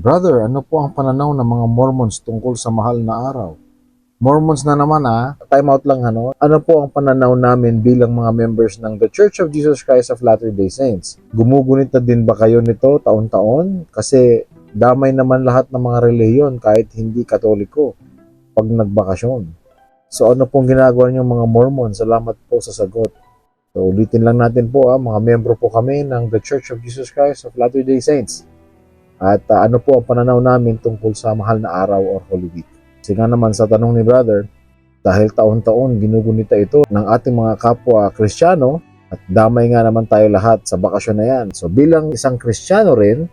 Brother, ano po ang pananaw ng mga Mormons tungkol sa mahal na araw? Mormons na naman time out lang ano. Ano po ang pananaw namin bilang mga members ng The Church of Jesus Christ of Latter-day Saints? Gumugunit na din ba kayo nito taon-taon? Kasi damay naman lahat ng mga reliyon kahit hindi Katoliko pag nagbakasyon. So ano pong ginagawa niyong mga Mormon? Salamat po sa sagot. So ulitin lang natin po mga membro po kami ng The Church of Jesus Christ of Latter-day Saints. At ano po ang pananaw namin tungkol sa mahal na araw or Holy Week. Kasi nga naman sa tanong ni brother, dahil taon-taon ginugunita ito ng ating mga kapwa Kristiyano at damay nga naman tayo lahat sa bakasyon na yan. So bilang isang Kristiyano rin,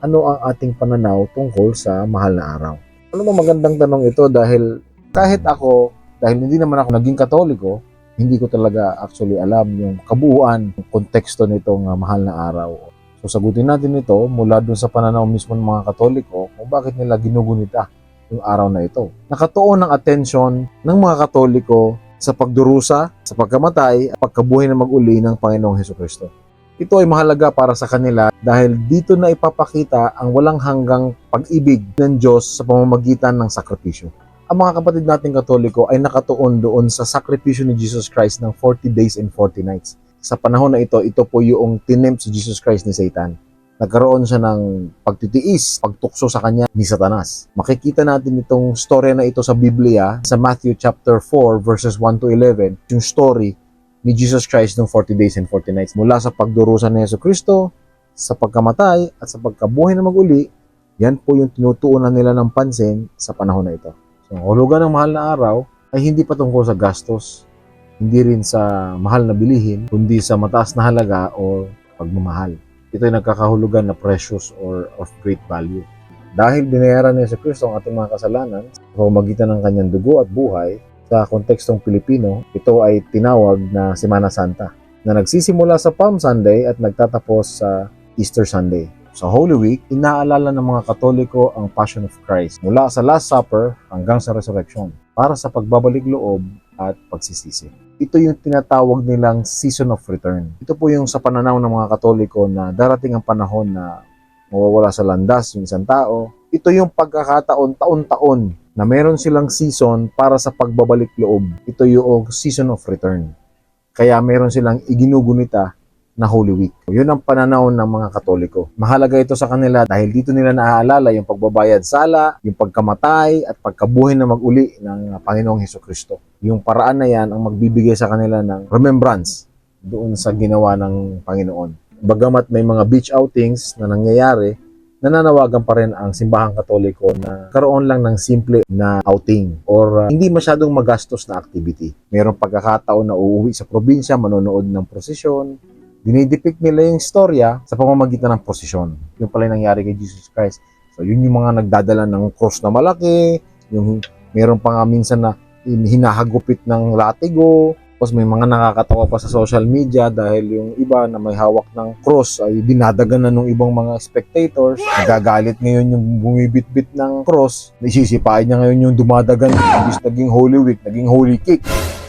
ano ang ating pananaw tungkol sa mahal na araw? Ano mo magandang tanong ito dahil kahit ako, dahil hindi naman ako naging Katoliko, hindi ko talaga actually alam yung kabuuan, yung konteksto nitong mahal na araw. So sagutin natin ito mula dun sa pananaw mismo ng mga Katoliko kung bakit nila ginugunita yung araw na ito. Nakatuon ng atensyon ng mga Katoliko sa pagdurusa, sa pagkamatay at pagkabuhay na mag-uli ng Panginoong Hesukristo. Ito ay mahalaga para sa kanila dahil dito na ipapakita ang walang hanggang pag-ibig ng Diyos sa pamamagitan ng sakripisyo. Ang mga kapatid nating Katoliko ay nakatuon doon sa sakripisyo ni Jesus Christ ng 40 days and 40 nights. Sa panahon na ito po yung tinempt si Jesus Christ ni Satan. Nagkaroon siya ng pagtitiis, pagtukso sa kanya ni Satanas. Makikita natin itong storya na ito sa Biblia, sa Matthew chapter 4 verses 1 to 11, yung story ni Jesus Christ ng 40 days and 40 nights. Mula sa pagdurusa ni Jesucristo, sa pagkamatay, at sa pagkabuhay na mag-uli, yan po yung tinutuunan nila ng pansin sa panahon na ito. So, ang hulugan ng mahal na araw ay hindi patungkol sa gastos, hindi rin sa mahal na bilihin, kundi sa mataas na halaga o pagmamahal. Ito ay nagkakahulugan na precious or of great value. Dahil binayaran ni Jesucristo ang ating mga kasalanan sa pamamagitan ng kanyang dugo at buhay, sa kontekstong Pilipino, ito ay tinawag na Semana Santa, na nagsisimula sa Palm Sunday at nagtatapos sa Easter Sunday. Sa Holy Week, inaalala ng mga Katoliko ang Passion of Christ mula sa Last Supper hanggang sa Resurrection para sa pagbabalik loob at pagsisisi. Ito yung tinatawag nilang season of return. Ito po yung sa pananaw ng mga Katoliko na darating ang panahon na mawawala sa landas yung isang tao. Ito yung pagkakataon taon-taon na meron silang season para sa pagbabalik loob. Ito yung season of return. Kaya meron silang iginugunita na Holy Week. Yun ang pananaw ng mga Katoliko. Mahalaga ito sa kanila dahil dito nila naaalala yung pagbabayad sala, yung pagkamatay at pagkabuhay na mag-uli ng Panginoong Hesukristo. Yung paraan na yan ang magbibigay sa kanila ng remembrance doon sa ginawa ng Panginoon. Bagamat may mga beach outings na nangyayari, nananawagan pa rin ang simbahang Katoliko na karoon lang ng simple na outing or hindi masyadong magastos na activity. Mayroong pagkakataon na uuwi sa probinsya, manonood ng prosesyon. Dinidepict nila yung istorya sa pamamagitan ng prosesyon. Yung pala yung nangyari kay Jesus Christ. So yun yung mga nagdadala ng cross na malaki, yung meron pa nga minsan na hinahagupit ng latigo. Tapos may mga nakakatawa pa sa social media dahil yung iba na may hawak ng cross ay dinadagan na ng ibang mga spectators. Nagagalit ngayon yung bumibit-bit ng cross. Naisisipain niya ngayon yung dumadagan. Imbis naging Holy Week, naging Holy Kick.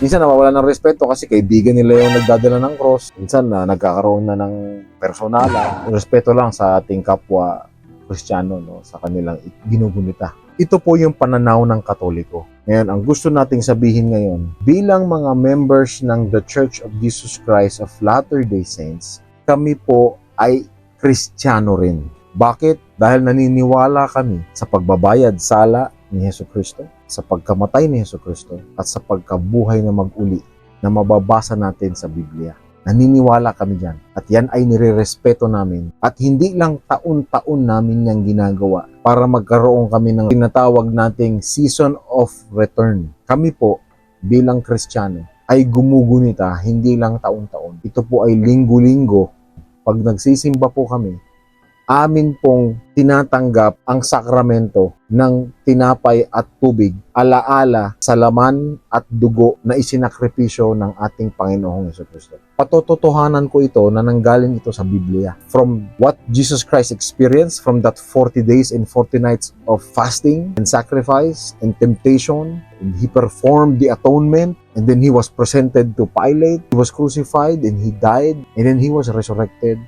Minsan nawawala ng respeto kasi kaibigan nila yung nagdadala ng cross. Minsan nagkakaroon na ng personala. Respeto lang sa ating kapwa Kristiyano, no, sa kanilang ginugunita. Ito po yung pananaw ng Katoliko. Ngayon, ang gusto nating sabihin ngayon, bilang mga members ng The Church of Jesus Christ of Latter-day Saints, kami po ay Kristiyano rin. Bakit? Dahil naniniwala kami sa pagbabayad sala ni Hesukristo, sa pagkamatay ni Hesukristo, at sa pagkabuhay na mag-uli na mababasa natin sa Biblia. Naniniwala kami dyan. At yan ay nirerespeto namin. At hindi lang taon-taon namin yung ginagawa para magkaroon kami ng tinatawag nating season of return. Kami po, bilang Kristiyano, ay gumugunita hindi lang taon-taon. Ito po ay linggo-linggo. Pag nagsisimba po kami, amin pong tinatanggap ang sakramento ng tinapay at tubig, alaala sa laman at dugo na isinakripisyo ng ating Panginoong Jesucristo. Patototohanan ko ito na nanggaling ito sa Biblia. From what Jesus Christ experienced from that 40 days and 40 nights of fasting and sacrifice and temptation, and He performed the atonement, and then He was presented to Pilate, He was crucified, and He died, and then He was resurrected.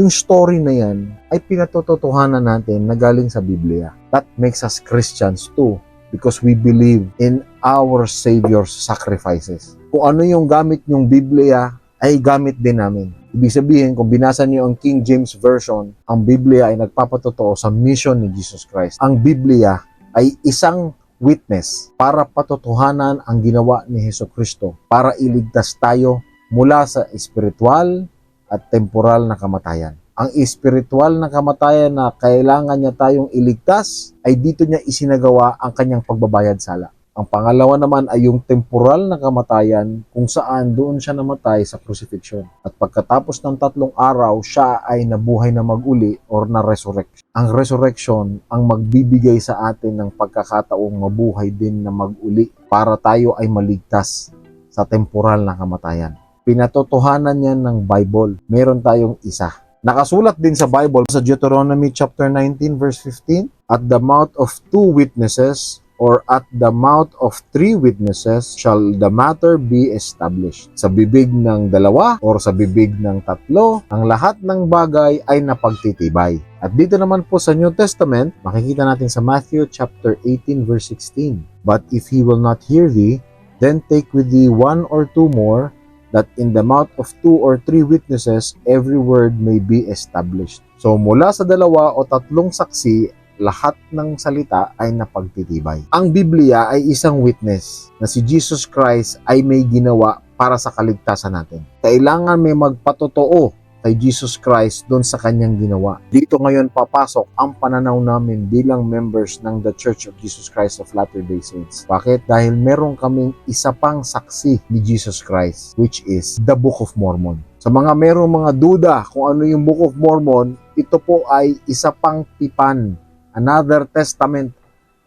yung story na yan ay pinatototohanan natin na galing sa Biblia. That makes us Christians too, because we believe in our Savior's sacrifices. Kung ano yung gamit yung Biblia, ay gamit din namin. Ibig sabihin, kung binasa niyo ang King James Version, ang Biblia ay nagpapatotoo sa mission ni Jesus Christ. Ang Biblia ay isang witness para patotohanan ang ginawa ni Jesucristo para iligtas tayo mula sa espiritual at temporal na kamatayan. Ang espiritual na kamatayan na kailangan niya tayong iligtas ay dito niya isinagawa ang kanyang pagbabayad sala. Ang pangalawa naman ay yung temporal na kamatayan kung saan doon siya namatay sa crucifixion. At pagkatapos ng 3 araw, siya ay nabuhay na mag-uli or na-resurrect. Ang resurrection ang magbibigay sa atin ng pagkakataong mabuhay din na mag-uli para tayo ay maligtas sa temporal na kamatayan. Pinatotohanan yan ng Bible. Meron tayong isa. Nakasulat din sa Bible sa Deuteronomy chapter 19 verse 15, at the mouth of 2 witnesses or at the mouth of 3 witnesses shall the matter be established. Sa bibig ng 2 or sa bibig ng 3, ang lahat ng bagay ay napagtitibay. At dito naman po sa New Testament, makikita natin sa Matthew chapter 18 verse 16. But if he will not hear thee, then take with thee 1 or 2 more, that in the mouth of 2 or 3 witnesses every word may be established. So mula sa 2 o 3 saksi, lahat ng salita ay napagtitibay. Ang Biblia ay isang witness na si Jesus Christ ay may ginawa para sa kaligtasan natin. Kailangan may magpatotoo kay Jesus Christ doon sa kanyang ginawa. Dito ngayon papasok ang pananaw namin bilang members ng The Church of Jesus Christ of Latter-day Saints. Bakit? Dahil meron kaming isa pang saksi ni Jesus Christ, which is the Book of Mormon. Sa mga merong mga duda kung ano yung Book of Mormon, ito po ay isa pang tipan, another testament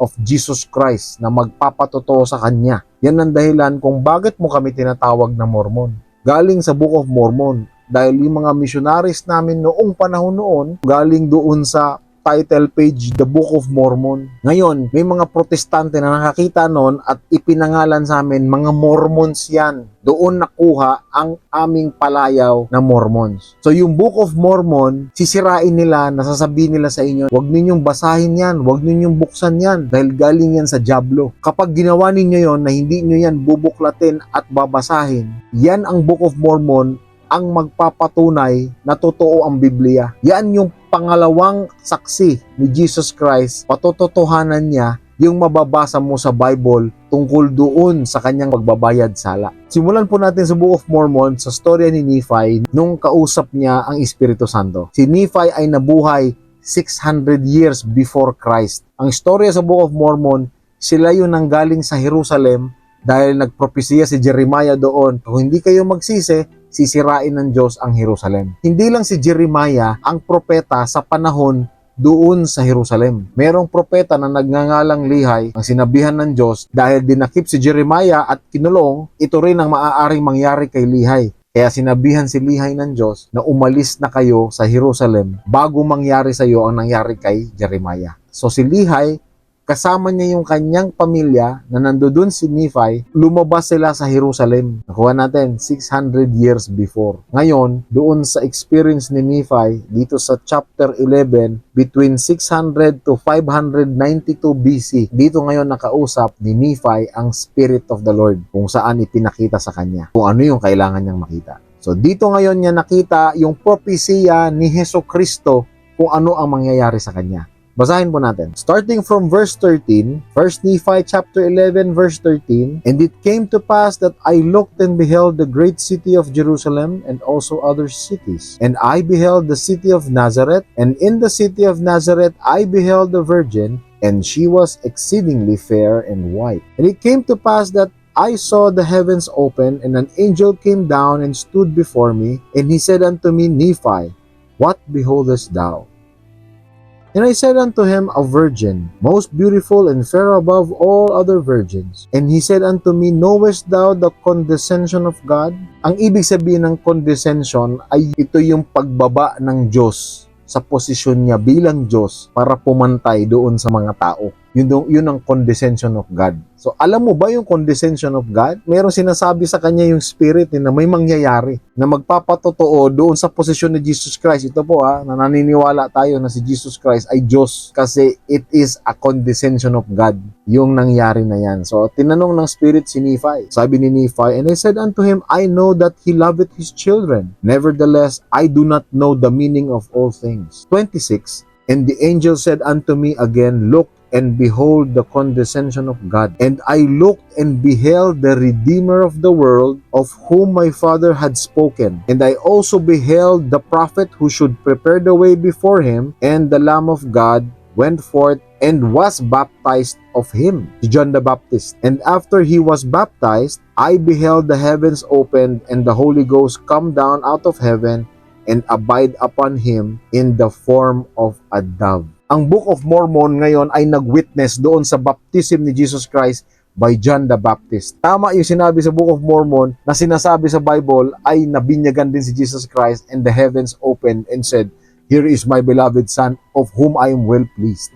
of Jesus Christ na magpapatotoo sa Kanya. Yan ang dahilan kung bakit mo kami tinatawag na Mormon. Galing sa Book of Mormon. Dahil yung mga missionaries namin noong panahon noon, galing doon sa title page, The Book of Mormon. Ngayon, may mga protestante na nakakita noon at ipinangalan sa amin, mga Mormons yan. Doon nakuha ang aming palayaw na Mormons. So yung Book of Mormon, sisirain nila, nasasabihin nila sa inyo, huwag ninyong basahin yan, huwag ninyong buksan yan, dahil galing yan sa Diablo. Kapag ginawa ninyo yon na hindi nyo yan bubuklatin at babasahin, yan ang Book of Mormon ang magpapatunay na totoo ang Biblia. Yan yung pangalawang saksi ni Jesus Christ, patototohanan niya yung mababasa mo sa Bible tungkol doon sa kanyang pagbabayad sala. Simulan po natin sa Book of Mormon sa storya ni Nephi nung kausap niya ang Espiritu Santo. Si Nephi ay nabuhay 600 years before Christ. Ang storya sa Book of Mormon, sila yun nanggaling sa Jerusalem dahil nagpropesiya si Jeremiah doon, kung hindi kayo magsisi, sisirain ng Diyos ang Jerusalem. Hindi lang si Jeremiah ang propeta sa panahon doon sa Jerusalem. Merong propeta na nagngangalang Lehi ang sinabihan ng Diyos dahil dinakip si Jeremiah at kinulong, ito rin ang maaaring mangyari kay Lehi. Kaya sinabihan si Lehi ng Diyos na umalis na kayo sa Jerusalem bago mangyari sa iyo ang nangyari kay Jeremiah. So si Lehi, kasama niya yung kanyang pamilya na nandoon si Nephi, lumabas sila sa Jerusalem. Nakuha natin, 600 years before. Ngayon, doon sa experience ni Nephi, dito sa chapter 11, between 600 to 592 BC, dito ngayon nakausap ni Nephi ang Spirit of the Lord, kung saan ipinakita sa kanya, kung ano yung kailangan niyang makita. So dito ngayon niya nakita yung propesya ni Jesucristo kung ano ang mangyayari sa kanya. Basahin po natin. Starting from verse 13, 1 Nephi chapter 11 verse 13, And it came to pass that I looked and beheld the great city of Jerusalem and also other cities. And I beheld the city of Nazareth, and in the city of Nazareth I beheld the Virgin, and she was exceedingly fair and white. And it came to pass that I saw the heavens open, and an angel came down and stood before me, and he said unto me, Nephi, what beholdest thou? And I said unto him, A virgin, most beautiful and fair above all other virgins. And he said unto me, Knowest thou the condescension of God? Ang ibig sabihin ng condescension ay ito yung pagbaba ng Diyos sa posisyon niya bilang Diyos para pumantay doon sa mga tao. Yun ang condescension of God. So, alam mo ba yung condescension of God? Merong sinasabi sa kanya yung Spirit na may mangyayari, na magpapatotoo doon sa posisyon ni Jesus Christ. Ito po na naniniwala tayo na si Jesus Christ ay Diyos kasi it is a condescension of God yung nangyari na yan. So, tinanong ng Spirit si Nephi. Sabi ni Nephi, "And I said unto him, I know that he loveth his children. Nevertheless, I do not know the meaning of all things." 26, "And the angel said unto me again, Look, and behold the condescension of God. And I looked and beheld the Redeemer of the world, of whom my father had spoken. And I also beheld the prophet who should prepare the way before him, and the Lamb of God went forth and was baptized of him," si John the Baptist. "And after he was baptized, I beheld the heavens opened, and the Holy Ghost come down out of heaven, and abide upon him in the form of a dove." Ang Book of Mormon ngayon ay nag-witness doon sa baptism ni Jesus Christ by John the Baptist. Tama yung sinabi sa Book of Mormon na sinasabi sa Bible ay nabinyagan din si Jesus Christ, and the heavens opened and said, "Here is my beloved Son, of whom I am well pleased."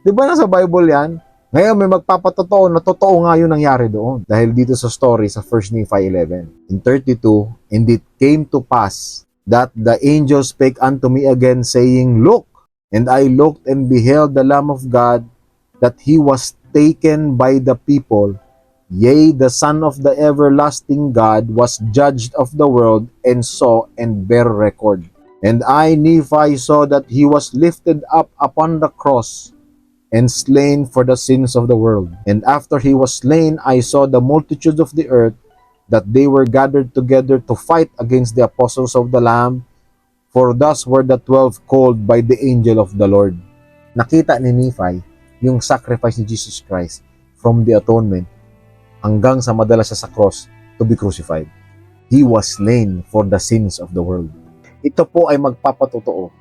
Di ba nasa Bible yan? Ngayon may magpapatotoo na totoo nga yung nangyari doon. Dahil dito sa story sa 1 Nephi 11. In 32, "And it came to pass that the angel spake unto me again, saying, Look, and I looked and beheld the Lamb of God, that he was taken by the people. Yea, the Son of the everlasting God was judged of the world, and saw and bare record. And I, Nephi, saw that he was lifted up upon the cross, and slain for the sins of the world. And after he was slain, I saw the multitudes of the earth, that they were gathered together to fight against the apostles of the Lamb, for thus were the 12 called by the angel of the Lord." Nakita ni Nephi yung sacrifice ni Jesus Christ from the atonement hanggang sa madala siya sa cross to be crucified. He was slain for the sins of the world. Ito po ay magpapatotoo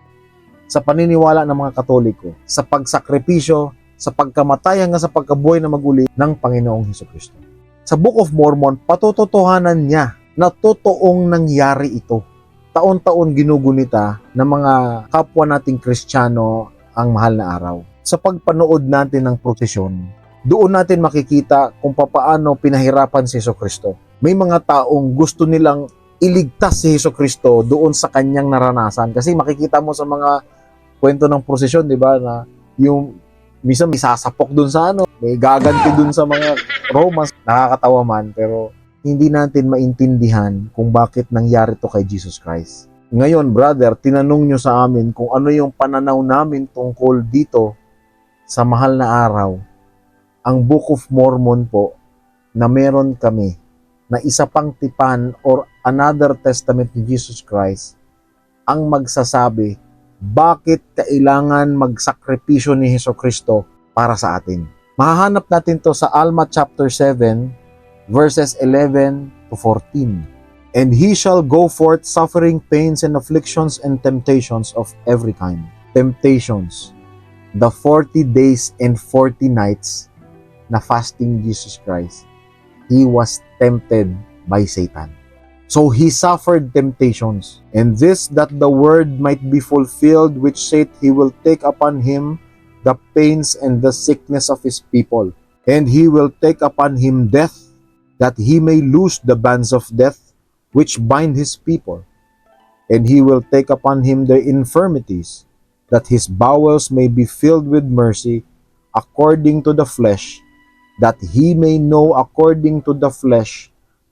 sa paniniwala ng mga Katoliko sa pagsakripisyo, sa pagkamatay hanggang sa pagkabuhay na maguli ng Panginoong Hesukristo. Sa Book of Mormon, patutotohanan niya na totoong nangyari ito. Taon-taon ginugunita ng mga kapwa nating Kristiyano ang mahal na araw. Sa pagpanood natin ng prosesyon, doon natin makikita kung papaano pinahirapan si Hesukristo. May mga taong gusto nilang iligtas si Hesukristo doon sa kanyang naranasan. Kasi makikita mo sa mga kwento ng prosesyon, di ba, na yung minsan may sasapok doon sa may gaganti doon sa mga Romans. Nakakatawa man, pero hindi natin maintindihan kung bakit nangyari to kay Jesus Christ. Ngayon, brother, tinanong nyo sa amin kung ano yung pananaw namin tungkol dito sa mahal na araw. Ang Book of Mormon po, na meron kami na isa pang tipan or another testament ni Jesus Christ, ang magsasabi bakit kailangan magsakripisyo ni Hesukristo para sa atin. Mahahanap natin to sa Alma chapter 7, verses 11 to 14. "And he shall go forth suffering pains and afflictions and temptations of every kind." Temptations. The 40 days and 40 nights na fasting Jesus Christ, he was tempted by Satan. So he suffered temptations, and this that the word might be fulfilled, which saith, He will take upon him the pains and the sickness of his people, and he will take upon him death, that he may loose the bands of death, which bind his people. And he will take upon him their infirmities, that his bowels may be filled with mercy, according to the flesh, that he may know according to the flesh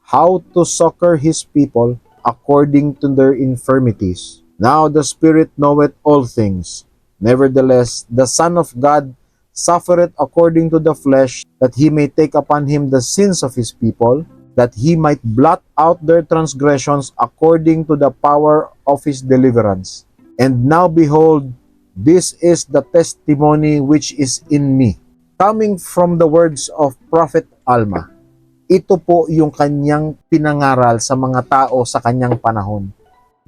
how to succor his people according to their infirmities. Now the Spirit knoweth all things. Nevertheless, the Son of God suffereth according to the flesh, that he may take upon him the sins of his people, that he might blot out their transgressions according to the power of his deliverance. And now behold, this is the testimony which is in me. Coming from the words of Prophet Alma. Ito po yung kanyang pinangaral sa mga tao sa kanyang panahon.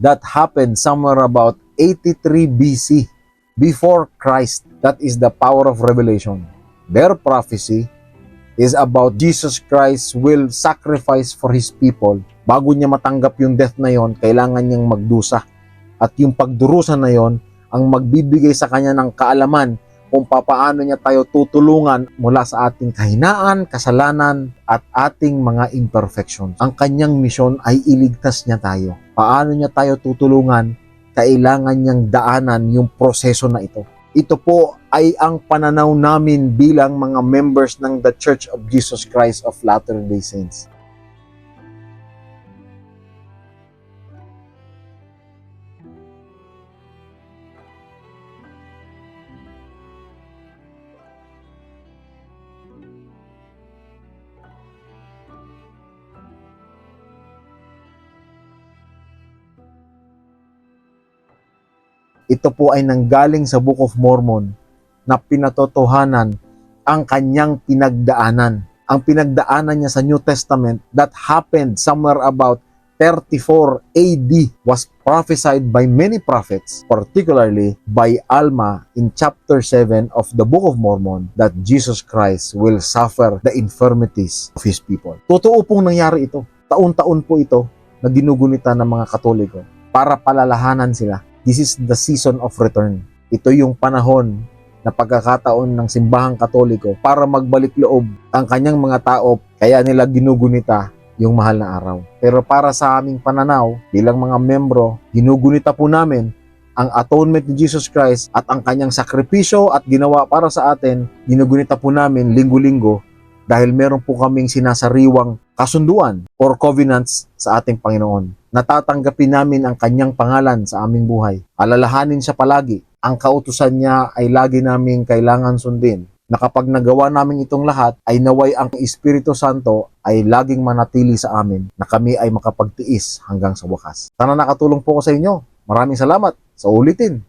That happened somewhere about 83 BC, before Christ. That is the power of revelation. Their prophecy is about Jesus Christ will sacrifice for His people. Bago niya matanggap yung death na yon, kailangan niyang magdusa. At yung pagdurusa na yon ang magbibigay sa kanya ng kaalaman kung papaano niya tayo tutulungan mula sa ating kahinaan, kasalanan, at ating mga imperfections. Ang kanyang misyon ay iligtas niya tayo. Paano niya tayo tutulungan? Kailangan niyang daanan yung proseso na ito. Ito po ay ang pananaw namin bilang mga members ng The Church of Jesus Christ of Latter-day Saints. Ito po ay nanggaling sa Book of Mormon na pinatotohanan ang kanyang pinagdaanan. Ang pinagdaanan niya sa New Testament that happened somewhere about 34 AD was prophesied by many prophets, particularly by Alma in chapter 7 of the Book of Mormon, that Jesus Christ will suffer the infirmities of His people. Totoo pong nangyari ito. Taon-taon po ito na ginugunita ng mga Katoliko para palalahanan sila. This is the season of return. Ito yung panahon na pagkakataon ng simbahang Katoliko para magbalik loob ang kanyang mga tao, kaya nila ginugunita yung mahal na araw. Pero para sa aming pananaw, bilang mga membro, ginugunita po namin ang atonement ni Jesus Christ at ang kanyang sakripisyo at ginawa para sa atin, ginugunita po namin linggo-linggo dahil meron po kaming sinasariwang kasunduan or covenants sa ating Panginoon. Natatanggapin namin ang kanyang pangalan sa aming buhay. Alalahanin siya palagi. Ang kautusan niya ay lagi naming kailangan sundin. Na kapag nagawa namin itong lahat, ay naway ang Espiritu Santo ay laging manatili sa amin na kami ay makapagtiis hanggang sa wakas. Sana nakatulong po ko sa inyo. Maraming salamat. Sa ulitin.